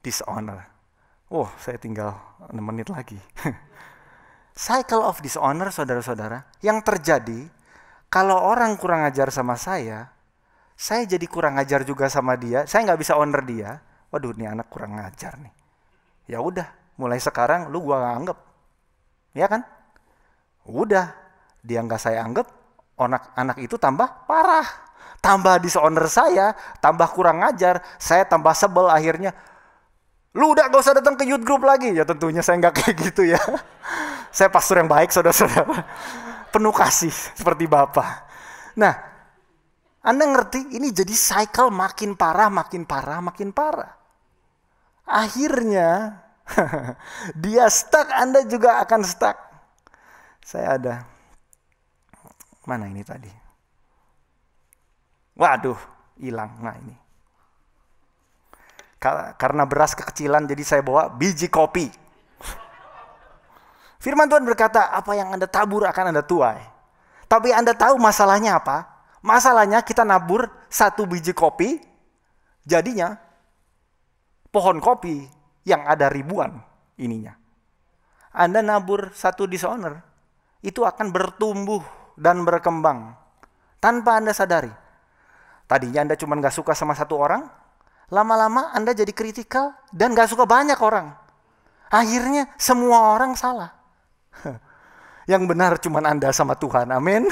dishonor. Oh, saya tinggal 6 menit lagi. Cycle of dishonor, saudara-saudara, yang terjadi kalau orang kurang ajar sama saya jadi kurang ajar juga sama dia, saya nggak bisa honor dia. Waduh, nih anak kurang ajar nih. Ya udah, mulai sekarang lu gua nggak anggap, ya kan? Udah, dia nggak saya anggap, anak itu tambah parah, tambah dishonor saya, tambah kurang ajar, saya tambah sebel akhirnya. Lu udah gak usah datang ke youth group lagi. Ya tentunya saya nggak kayak gitu ya. Saya pastor yang baik, saudara-saudara. Penuh kasih seperti Bapak. Nah, Anda ngerti ini jadi cycle makin parah, makin parah, makin parah. Akhirnya dia stuck, Anda juga akan stuck. Saya ada, mana ini tadi? Waduh, hilang. Nah ini. Karena beras kekecilan jadi saya bawa biji kopi. Firman Tuhan berkata, apa yang Anda tabur akan Anda tuai. Tapi Anda tahu masalahnya apa? Masalahnya kita nabur 1 biji kopi, jadinya pohon kopi yang ada ribuan ininya. Anda nabur 1 dishonor, itu akan bertumbuh dan berkembang tanpa Anda sadari. Tadinya Anda cuma gak suka sama 1 orang, lama-lama Anda jadi kritikal dan gak suka banyak orang. Akhirnya semua orang salah. Yang benar cuma Anda sama Tuhan, amin.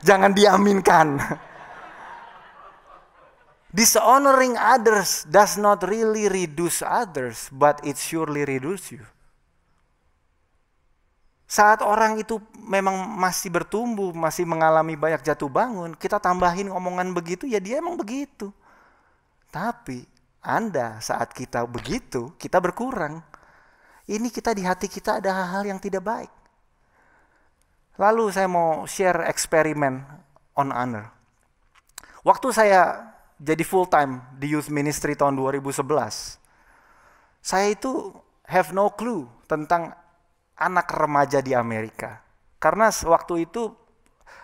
Jangan diaminkan. Dishonoring others does not really reduce others, but it surely reduce you. Saat orang itu memang masih bertumbuh, masih mengalami banyak jatuh bangun, kita tambahin omongan begitu, ya dia emang begitu. Tapi Anda saat kita begitu, kita berkurang. Ini kita di hati kita ada hal-hal yang tidak baik. Lalu saya mau share eksperimen on honor. Waktu saya jadi full time di youth ministry tahun 2011, saya itu have no clue tentang anak remaja di Amerika. Karena waktu itu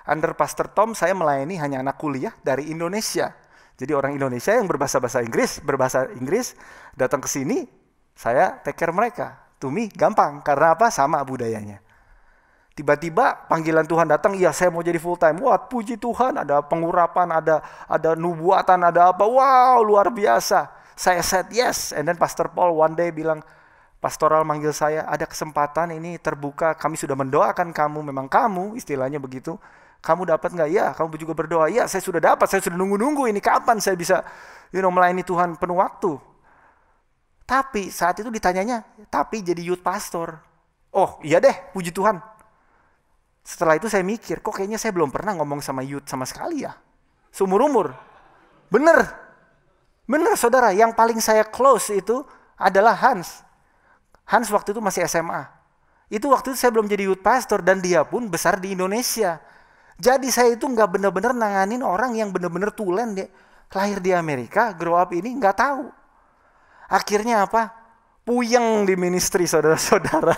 under Pastor Tom saya melayani hanya anak kuliah dari Indonesia. Jadi orang Indonesia yang berbahasa Inggris datang ke sini, saya take care mereka. To me gampang, karena apa? Sama budayanya. Tiba-tiba panggilan Tuhan datang, iya saya mau jadi full time. Wah, puji Tuhan, ada pengurapan, ada nubuatan, ada apa. Wow, luar biasa. Saya said yes. And then Pastor Paul one day bilang, pastoral manggil saya, ada kesempatan ini terbuka, kami sudah mendoakan kamu, memang kamu, istilahnya begitu. Kamu dapat nggak? Ya, kamu juga berdoa. Ya, saya sudah dapat, saya sudah nunggu-nunggu ini kapan saya bisa melayani Tuhan penuh waktu. Tapi saat itu ditanyanya, tapi jadi youth pastor. Oh iya deh, puji Tuhan. Setelah itu saya mikir, kok kayaknya saya belum pernah ngomong sama youth sama sekali ya. Seumur-umur. Bener saudara, yang paling saya close itu adalah Hans. Hans waktu itu masih SMA. Itu waktu itu saya belum jadi youth pastor dan dia pun besar di Indonesia. Jadi saya itu nggak benar-benar nanganin orang yang benar-benar tulen, dia lahir di Amerika, grow up ini nggak tahu. Akhirnya apa? Puyeng di ministry, saudara-saudara.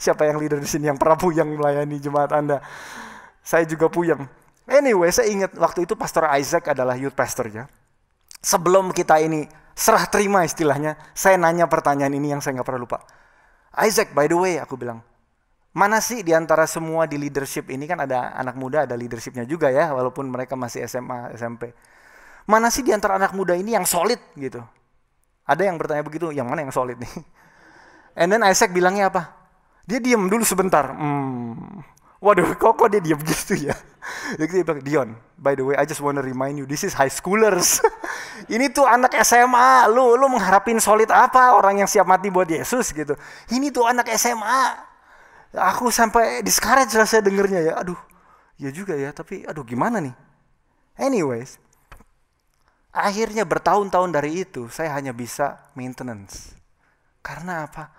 Siapa yang leader di sini yang pernah puyeng melayani jemaat Anda? Saya juga puyeng. Anyway, saya ingat waktu itu Pastor Isaac adalah youth pastornya. Sebelum kita ini serah terima istilahnya, saya nanya pertanyaan ini yang saya nggak pernah lupa. Isaac, by the way, aku bilang, mana sih di antara semua di leadership ini, kan ada anak muda, ada leadershipnya juga ya, walaupun mereka masih SMA, SMP. Mana sih di antara anak muda ini yang solid gitu? Ada yang bertanya begitu, yang mana yang solid nih? And then Isaac bilangnya apa? Dia diam dulu sebentar. Waduh, kok dia diam gitu ya? Dia bilang, Dion, by the way, I just want to remind you, this is high schoolers. Ini tuh anak SMA, lu mengharapin solid apa orang yang siap mati buat Yesus gitu. Ini tuh anak SMA. Aku sampai discourage rasanya dengernya ya. Aduh, ya juga ya, tapi aduh gimana nih? Anyways, akhirnya bertahun-tahun dari itu saya hanya bisa maintenance. Karena apa?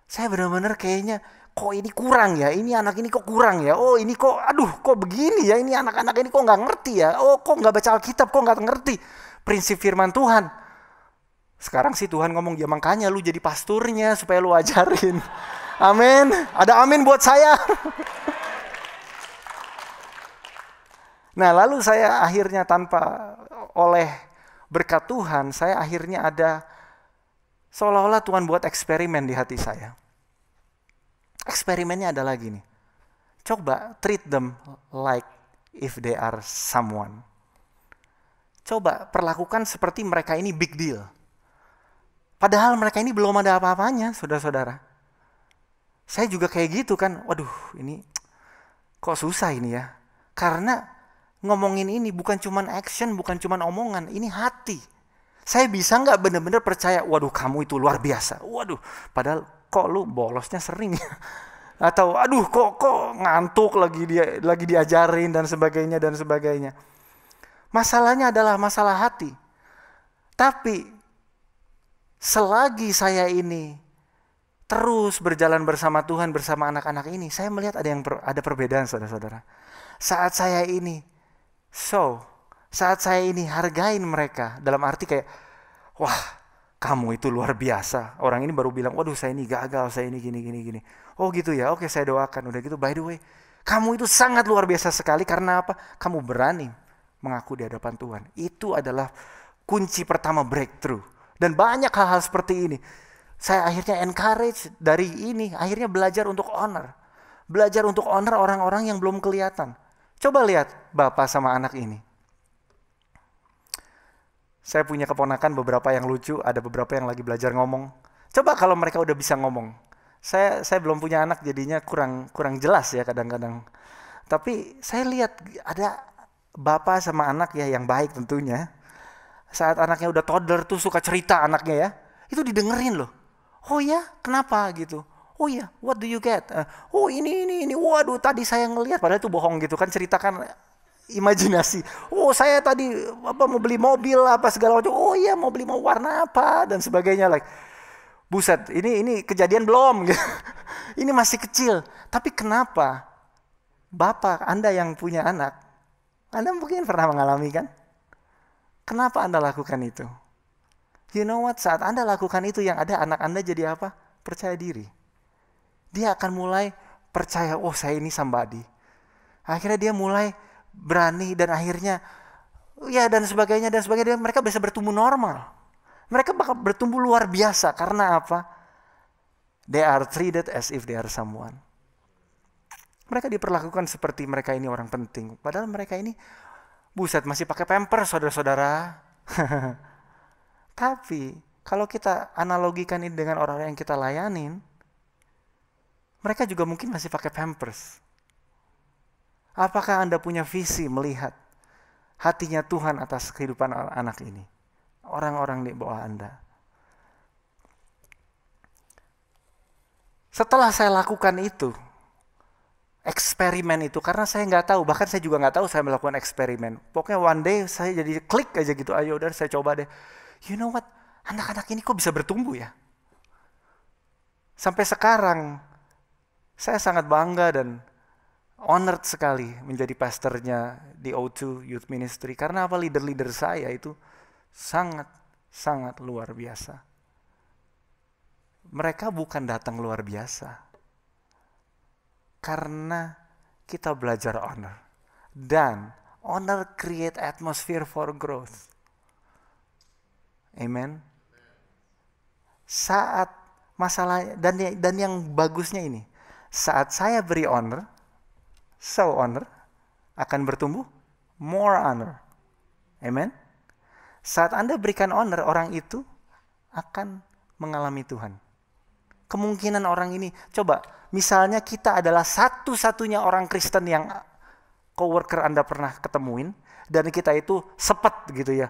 Saya benar-benar kayaknya kok ini kurang ya, ini anak ini kok kurang ya, oh ini kok, aduh kok begini ya, ini anak-anak ini kok nggak ngerti ya, oh kok nggak baca Alkitab, kok nggak ngerti prinsip firman Tuhan. Sekarang sih Tuhan ngomong, ya makanya lu jadi pasturnya supaya lu ajarin. Amin, ada amin buat saya. Nah lalu saya akhirnya tanpa oleh berkat Tuhan, saya akhirnya ada seolah-olah Tuhan buat eksperimen di hati saya. Eksperimennya adalah gini, coba treat them like if they are someone. Coba perlakukan seperti mereka ini big deal. Padahal mereka ini belum ada apa-apanya, saudara-saudara. Saya juga kayak gitu kan, waduh ini kok susah ini ya. Karena ngomongin ini bukan cuman action, bukan cuman omongan, ini hati. Saya bisa gak benar-benar percaya, waduh kamu itu luar biasa. Waduh, padahal kok lu bolosnya sering ya. Atau aduh kok ngantuk lagi diajarin dan sebagainya. Masalahnya adalah masalah hati. Tapi selagi saya ini terus berjalan bersama Tuhan, bersama anak-anak ini, saya melihat ada perbedaan, saudara-saudara. Saat saya ini hargain mereka, dalam arti kayak, wah kamu itu luar biasa. Orang ini baru bilang, waduh saya ini gagal, saya ini gini. Oh gitu ya, oke saya doakan. Udah gitu, by the way, kamu itu sangat luar biasa sekali. Karena apa? Kamu berani mengaku di hadapan Tuhan. Itu adalah kunci pertama breakthrough. Dan banyak hal-hal seperti ini. Saya akhirnya encourage dari ini. Akhirnya belajar untuk honor. Belajar untuk honor orang-orang yang belum kelihatan. Coba lihat bapak sama anak ini. Saya punya keponakan beberapa yang lucu, ada beberapa yang lagi belajar ngomong. Coba kalau mereka udah bisa ngomong. Saya belum punya anak, jadinya kurang jelas ya kadang-kadang. Tapi saya lihat ada bapak sama anak ya yang baik tentunya. Saat anaknya udah toddler tuh suka cerita anaknya ya. Itu didengerin loh. Oh ya, kenapa gitu? Oh ya, what do you get? Oh ini. Waduh, tadi saya ngelihat, padahal itu bohong gitu kan, ceritakan imajinasi. Oh saya tadi mau beli mobil apa segala macam. Oh iya mau beli mau warna apa dan sebagainya. Like, buset, ini kejadian belum? Ini masih kecil. Tapi kenapa Bapak Anda yang punya anak, Anda mungkin pernah mengalami kan? Kenapa Anda lakukan itu? You know what? Saat Anda lakukan itu, yang ada anak Anda jadi apa? Percaya diri. Dia akan mulai percaya, oh saya ini somebody. Akhirnya dia mulai berani dan akhirnya ya dan sebagainya, mereka bisa bertumbuh normal. Mereka bakal bertumbuh luar biasa. Karena apa? They are treated as if they are someone. Mereka diperlakukan seperti mereka ini orang penting. Padahal mereka ini buset masih pakai pampers, saudara-saudara. Tapi kalau kita analogikan ini dengan orang yang kita layanin, mereka juga mungkin masih pakai pampers. Apakah Anda punya visi melihat hatinya Tuhan atas kehidupan anak ini? Orang-orang di bawah Anda. Setelah saya lakukan itu, eksperimen itu, karena saya nggak tahu, bahkan saya juga nggak tahu saya melakukan eksperimen. Pokoknya one day saya jadi klik aja gitu, ayo udah saya coba deh. You know what? Anak-anak ini kok bisa bertumbuh ya? Sampai sekarang, saya sangat bangga dan honored sekali menjadi pastornya di O2 Youth Ministry. Karena apa? Leader-leader saya itu sangat luar biasa. Mereka bukan datang luar biasa. Karena kita belajar honor. Dan honor create atmosphere for growth. Amen. Saat masalah, dan yang bagusnya ini, saat saya beri honor, so honor akan bertumbuh more honor. Amen. Saat Anda berikan honor, orang itu akan mengalami Tuhan. Kemungkinan orang ini, coba misalnya kita adalah satu-satunya orang Kristen yang coworker Anda pernah ketemuin, dan kita itu sepet gitu ya.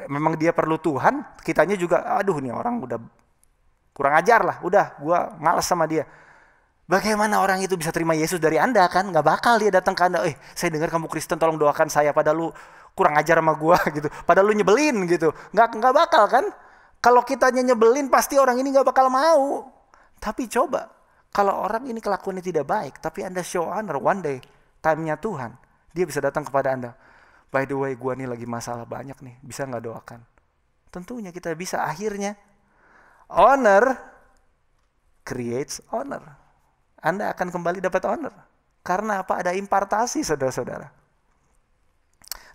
Memang dia perlu Tuhan, kitanya juga aduh nih orang udah kurang ajar lah, udah gua malas sama dia. Bagaimana orang itu bisa terima Yesus dari Anda kan? Gak bakal dia datang ke Anda, saya dengar kamu Kristen tolong doakan saya, padahal lu kurang ajar sama gua gitu, padahal lu nyebelin gitu. Gak bakal kan? Kalau kitanya nyebelin pasti orang ini gak bakal mau. Tapi coba Kalau orang ini kelakuannya tidak baik, tapi Anda show honor, one day, time-nya Tuhan, dia bisa datang kepada Anda. By the way, gua nih lagi masalah banyak nih, bisa nggak doakan? Tentunya kita bisa. Akhirnya, honor creates honor. Anda akan kembali dapat honor. Karena apa? Ada impartasi, saudara-saudara.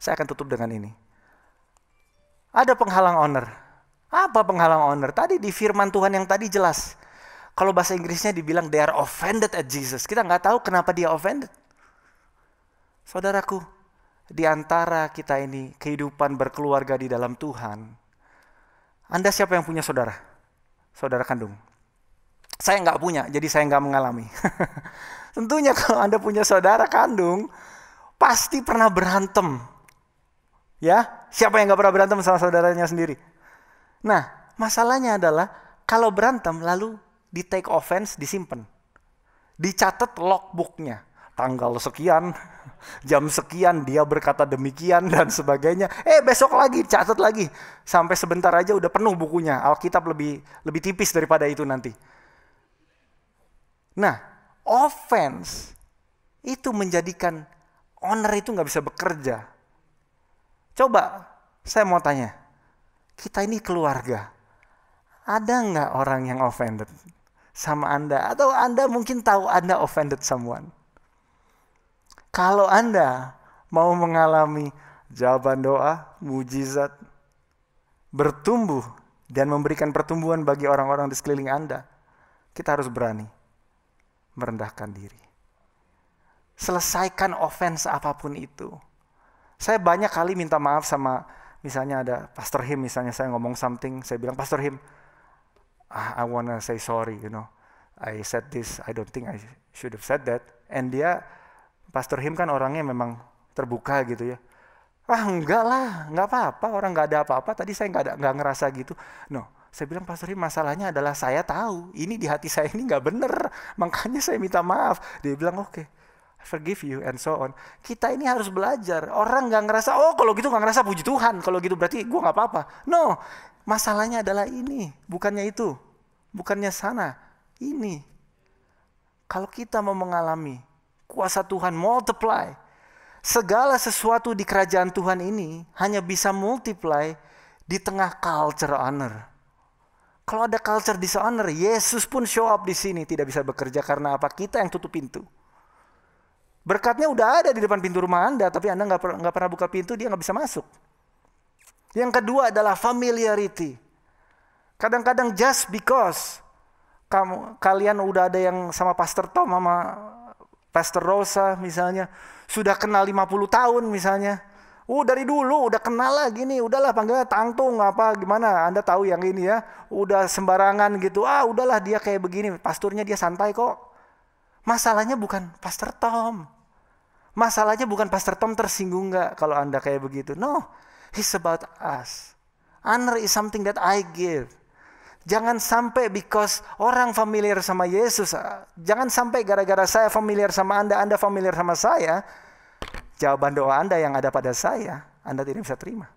Saya akan tutup dengan ini. Ada penghalang honor. Apa penghalang honor? Tadi di firman Tuhan yang tadi jelas. Kalau bahasa Inggrisnya dibilang they are offended at Jesus. Kita nggak tahu kenapa dia offended. Saudaraku, di antara kita ini kehidupan berkeluarga di dalam Tuhan. Anda siapa yang punya saudara? Saudara kandung. Saya nggak punya, jadi saya nggak mengalami. Tentunya kalau Anda punya saudara kandung, pasti pernah berantem. Ya, siapa yang nggak pernah berantem sama saudaranya sendiri? Nah, masalahnya adalah kalau berantem lalu di take offense, disimpan. Dicatat logbooknya. Tanggal sekian, jam sekian dia berkata demikian dan sebagainya. Besok lagi, catat lagi. Sampai sebentar aja udah penuh bukunya. Alkitab lebih tipis daripada itu nanti. Nah, offense itu menjadikan honor itu nggak bisa bekerja. Coba, saya mau tanya. Kita ini keluarga. Ada nggak orang yang offended sama Anda? Atau Anda mungkin tahu Anda offended someone. Kalau Anda mau mengalami jawaban doa, mujizat, bertumbuh, dan memberikan pertumbuhan bagi orang-orang di sekeliling Anda, kita harus berani merendahkan diri. Selesaikan offense apapun itu. Saya banyak kali minta maaf sama, misalnya ada Pastor Him, misalnya saya ngomong something, saya bilang, Pastor Him, I wanna say sorry, I said this, I don't think I should have said that. And dia, Pastor Him kan orangnya memang terbuka gitu ya. Enggak lah, enggak apa-apa, orang enggak ada apa-apa, tadi saya enggak ngerasa gitu. No, saya bilang, Pastor Him, masalahnya adalah saya tahu, ini di hati saya ini enggak benar, makanya saya minta maaf. Dia bilang, oke, I forgive you, and so on. Kita ini harus belajar, orang enggak ngerasa, kalau gitu enggak ngerasa, puji Tuhan, kalau gitu berarti gue enggak apa-apa. No, masalahnya adalah ini, bukannya itu, bukannya sana, ini. Kalau kita mau mengalami kuasa Tuhan multiply, segala sesuatu di kerajaan Tuhan ini hanya bisa multiply di tengah culture honor. Kalau ada culture dishonor, Yesus pun show up di sini tidak bisa bekerja karena apa? Kita yang tutup pintu. Berkatnya udah ada di depan pintu rumah Anda, tapi Anda nggak pernah buka pintu, dia nggak bisa masuk. Yang kedua adalah familiarity. Kadang-kadang just because kalian udah ada yang sama Pastor Tom, sama Pastor Rosa misalnya, sudah kenal 50 tahun misalnya. Dari dulu udah kenal lah gini, udahlah panggilnya Tangtung apa gimana, Anda tahu yang ini ya. Udah sembarangan gitu, udahlah dia kayak begini, pasturnya dia santai kok. Masalahnya bukan Pastor Tom. Masalahnya bukan Pastor Tom tersinggung nggak kalau Anda kayak begitu. No, he's about us. Honor is something that I give. Jangan sampai because orang familiar sama Yesus, jangan sampai gara-gara saya familiar sama Anda familiar sama saya, jawaban doa Anda yang ada pada saya, Anda tidak bisa terima.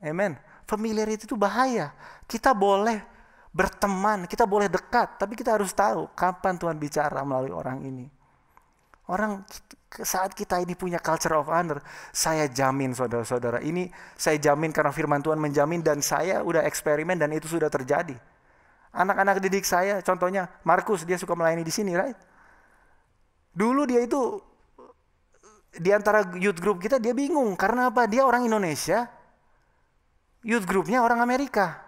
Amen. Familiarity itu bahaya. Kita boleh berteman, kita boleh dekat, tapi kita harus tahu kapan Tuhan bicara melalui orang ini. Orang saat kita ini punya culture of honor, saya jamin saudara-saudara, ini saya jamin karena firman Tuhan menjamin dan saya udah eksperimen dan itu sudah terjadi. Anak-anak didik saya, contohnya Markus, dia suka melayani di sini, right? Dulu dia itu di antara youth group kita dia bingung karena apa? Dia orang Indonesia, youth groupnya orang Amerika,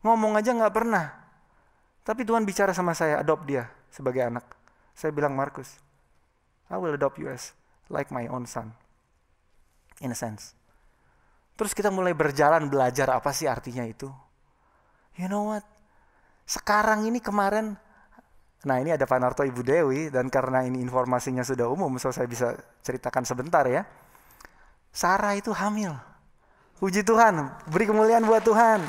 ngomong aja nggak pernah. Tapi Tuhan bicara sama saya, adopt dia sebagai anak. Saya bilang, Markus, I will adopt you as like my own son. In a sense. Terus kita mulai berjalan belajar apa sih artinya itu. You know what? Sekarang ini kemarin, nah ini ada Pak Narto, Ibu Dewi, dan karena ini informasinya sudah umum, so saya bisa ceritakan sebentar ya. Sarah itu hamil. Puji Tuhan, beri kemuliaan buat Tuhan.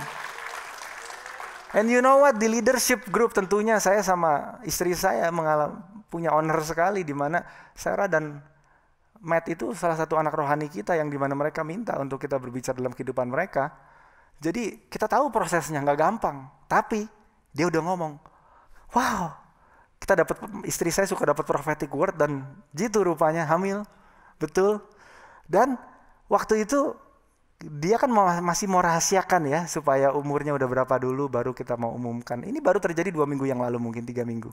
And you know what? Di leadership group tentunya saya sama istri saya punya honor sekali di mana Sarah dan Matt itu salah satu anak rohani kita yang di mana mereka minta untuk kita berbicara dalam kehidupan mereka. Jadi kita tahu prosesnya nggak gampang, tapi dia udah ngomong, wow, Istri saya suka dapat prophetic word dan gitu rupanya hamil. Betul. Dan waktu itu dia kan masih mau rahasiakan ya, supaya umurnya udah berapa dulu baru kita mau umumkan. Ini baru terjadi 2 minggu yang lalu, mungkin 3 minggu.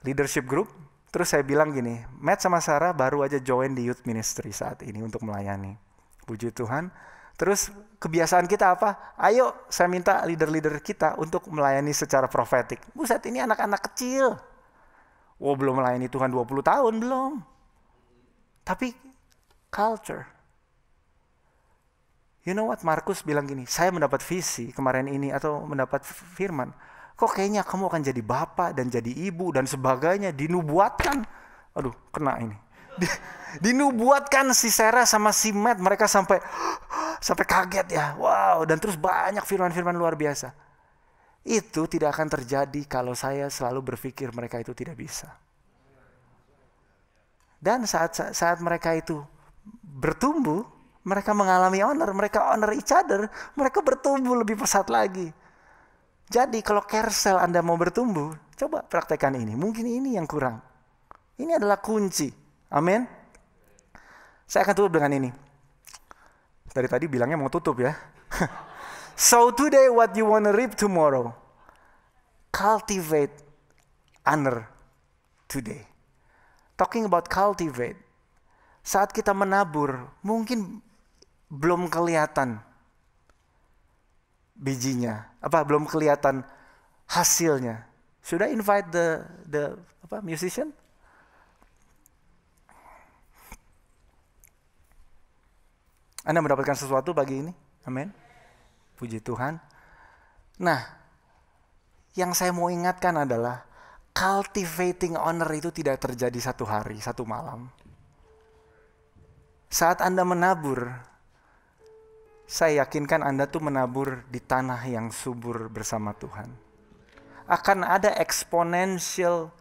Leadership group, terus saya bilang gini, Matt sama Sarah baru aja join di youth ministry saat ini untuk melayani. Puji Tuhan. Terus kebiasaan kita apa? Ayo saya minta leader-leader kita untuk melayani secara profetik. Buset, ini anak-anak kecil. Belum melayani Tuhan 20 tahun, belum. Tapi culture. You know what, Markus bilang gini, saya mendapat visi kemarin ini atau mendapat firman. Kok kayaknya kamu akan jadi bapak dan jadi ibu dan sebagainya, dinubuatkan. Aduh, kena ini. Dinubuatkan si Sarah sama si Matt, mereka sampai kaget ya. Wow, dan terus banyak firman-firman luar biasa. Itu tidak akan terjadi kalau saya selalu berpikir mereka itu tidak bisa. Dan saat mereka itu bertumbuh, mereka mengalami honor, mereka honor each other, mereka bertumbuh lebih pesat lagi. Jadi kalau carousel Anda mau bertumbuh, coba praktekkan ini. Mungkin ini yang kurang. Ini adalah kunci. Amin. Saya akan tutup dengan ini. Dari tadi bilangnya mau tutup ya. So today what you want to reap tomorrow. Cultivate honor today. Talking about cultivate. Saat kita menabur, mungkin belum kelihatan bijinya, belum kelihatan hasilnya. Should I invite the musician? Anda mendapatkan sesuatu pagi ini? Amin. Puji Tuhan. Nah, yang saya mau ingatkan adalah cultivating honor itu tidak terjadi satu hari, satu malam. Saat Anda menabur, saya yakinkan Anda tuh menabur di tanah yang subur bersama Tuhan. Akan ada exponential,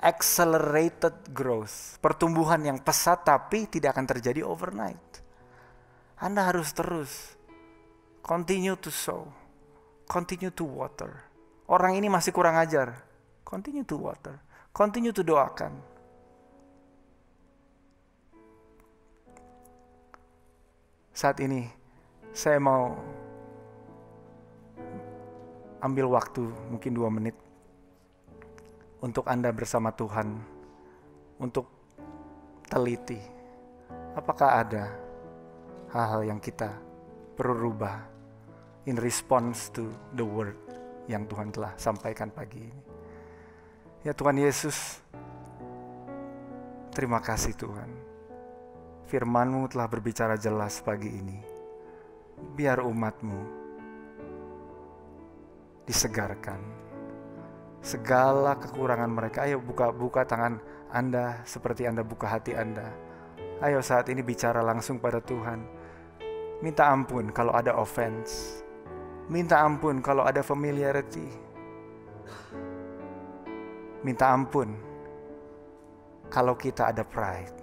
accelerated growth. Pertumbuhan yang pesat tapi tidak akan terjadi overnight. Anda harus terus continue to sow, continue to water. Orang ini masih kurang ajar, continue to water, continue to doakan. Saat ini saya mau ambil waktu mungkin 2 menit untuk Anda bersama Tuhan, untuk teliti apakah ada hal-hal yang kita perlu rubah in response to the word yang Tuhan telah sampaikan pagi ini. Ya Tuhan Yesus, terima kasih Tuhan. Firman-Mu telah berbicara jelas pagi ini. Biar umat-Mu disegarkan. Segala kekurangan mereka, ayo buka tangan Anda seperti Anda buka hati Anda. Ayo saat ini bicara langsung pada Tuhan. Minta ampun kalau ada offense. Minta ampun kalau ada familiarity. Minta ampun kalau kita ada pride.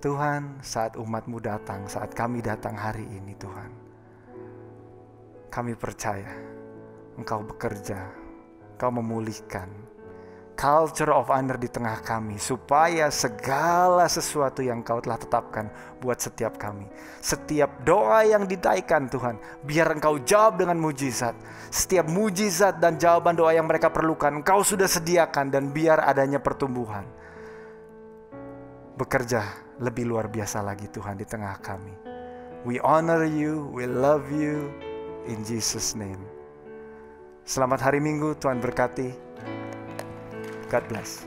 Tuhan, saat umat-Mu datang, saat kami datang hari ini Tuhan, kami percaya Engkau bekerja, Engkau memulihkan culture of honor di tengah kami, supaya segala sesuatu yang Engkau telah tetapkan buat setiap kami. Setiap doa yang ditaikan Tuhan, biar Engkau jawab dengan mujizat. Setiap mujizat dan jawaban doa yang mereka perlukan, Engkau sudah sediakan, dan biar adanya pertumbuhan. Bekerja lebih luar biasa lagi Tuhan di tengah kami. We honor You, we love You, in Jesus name. Selamat hari Minggu, Tuhan berkati. God bless.